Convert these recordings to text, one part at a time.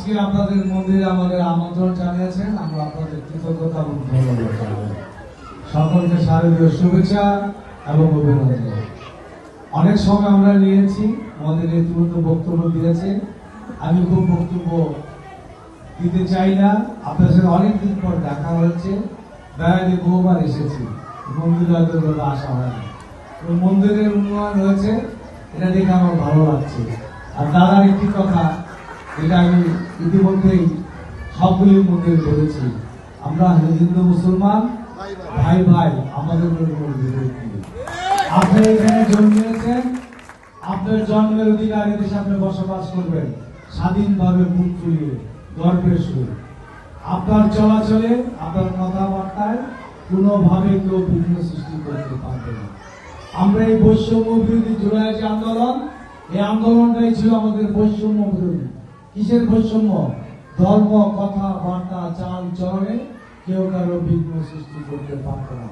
আজকে আপনাদের মন্দিরে আমাদের আমন্ত্রণ জানিয়েছেন, আমরা আপনাদের কৃতজ্ঞতা এবং ধন্যবাদ জানাই। সকলকে শারদীয় শুভেচ্ছা এবং অভিনন্দন। অনেক সময় আমরা নিয়েছি, আমাদের ইতিমধ্যে বক্তব্য দিয়েছে। আমি খুব বক্তব্য দিতে চাই না। আপনার সাথে অনেকদিন পর দেখা হয়েছে, বেড়াতে বহুবার এসেছি, মন্দিরে হয়তো আসা হয় না। মন্দিরের উন্নয়ন হয়েছে, এটা দেখে আমার ভালো লাগছে। আর দাদার একটি কথা, এটা আমি ইতিমধ্যেই সবগুলি মন্দির বলেছি, আমরা হিন্দু মুসলমান ভাই ভাই, আমাদের আপনি এখানে জন্মেছেন, আপনার জন্মের অধিকার এদেশে আপনি বসবাস করবেন স্বাধীনভাবে, মুখ তুলিয়ে, গর্বের সহিত। আপনার চলাচলে, আপনার কথাবার্তায় কোনোভাবে কেউ বিঘ্ন সৃষ্টি করতে পারবে না। আমরা এই বৈষম্য বিরোধী জুলাই যে আন্দোলন, এই আন্দোলনটাই ছিল আমাদের বৈষম্য বিরোধী। কিসের বৈষম্য? ধর্ম, কথাবার্তা, চাল চলনে কেউ কারো বিঘ্ন সৃষ্টি করতে পারবে না।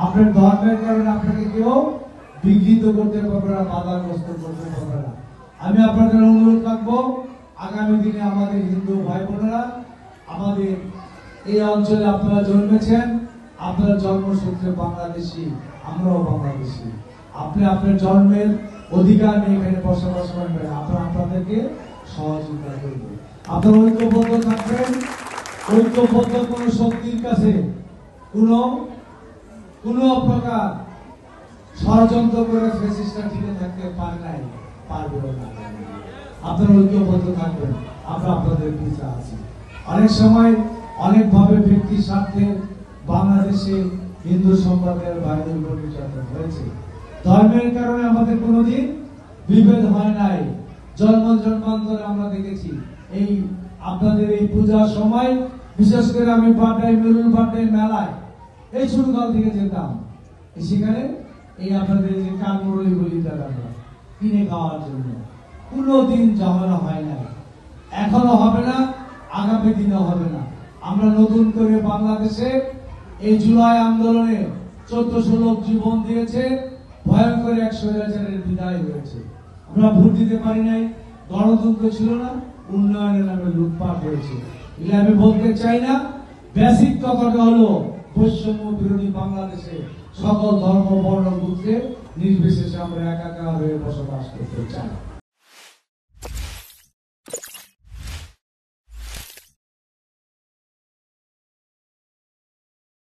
আপনার ধর্মের কারণে আপনাকে কেউ বিঘ্নিত করতে পারবে না, বাধাগ্রস্ত করতে পারবে না। আমি আপনাদের অনুরোধ রাখবো, আগামী দিনে আমাদের হিন্দু ভাই বোনেরা, আমাদের এই অঞ্চলে আপনারা জন্মেছেন, আপনার জন্মসূত্রে বাংলাদেশি, আমরাও বাংলাদেশি। আপনি আপনার জন্মের অধিকার নিয়ে এখানে বসবাস করবেন, আপনারা আপনাদেরকে সহযোগিতা করবেন। আপনারা ঐক্যবদ্ধ থাকবেন। ঐক্যবদ্ধ কোন শক্তির কাছে কোন প্রকার ষড়যন্ত্র করে ফ্যাসিস্টরা টিকে থাকতে পারে নাই, পারবে না। আপনারা ঐক্যবদ্ধ থাকবেন, আমরা আপনাদের পিছে আছি। অনেক সময় অনেকভাবে ব্যক্তির স্বার্থে বাংলাদেশে হিন্দু সম্প্রদায়ের বাইরে নির্যাতন হয়েছে। ধর্মের কারণে আমাদের কোনোদিন বিভেদ হয় নাই। জন্মান্তরে আমরা দেখেছি। এই আপনাদের এই পূজার সময় বিশেষ করে আমি মেরুল পাটনায় মেলায় এই ছোটকাল থেকে যেতাম, সেখানে এই আপনাদের যে কানমুরলি বলি তারা কিনে খাওয়ার জন্য কোনোদিন ঝামেলা হয় নাই, এখনো হবে না, আগামী দিনে হবে না। আমরা নতুন করে বাংলাদেশে এই জুলাই আন্দোলনে 1400 লোক জীবন দিয়েছে, ভয়ঙ্কর 100,000-এর বিদায় হয়েছে। আমরা ভোট দিতে পারি নাই, গণতন্ত্র ছিল না, উন্নয়নের নামে লুটপাট হয়েছে। এগুলো আমি বলতে চাই না। বেসিক কথাটা হলো বৈষম্য বিরোধী বাংলাদেশে সকল ধর্ম, বর্ণ, গোত্রে নির্বিশেষে আমরা একাকার হয়ে বসবাস করতে চাই।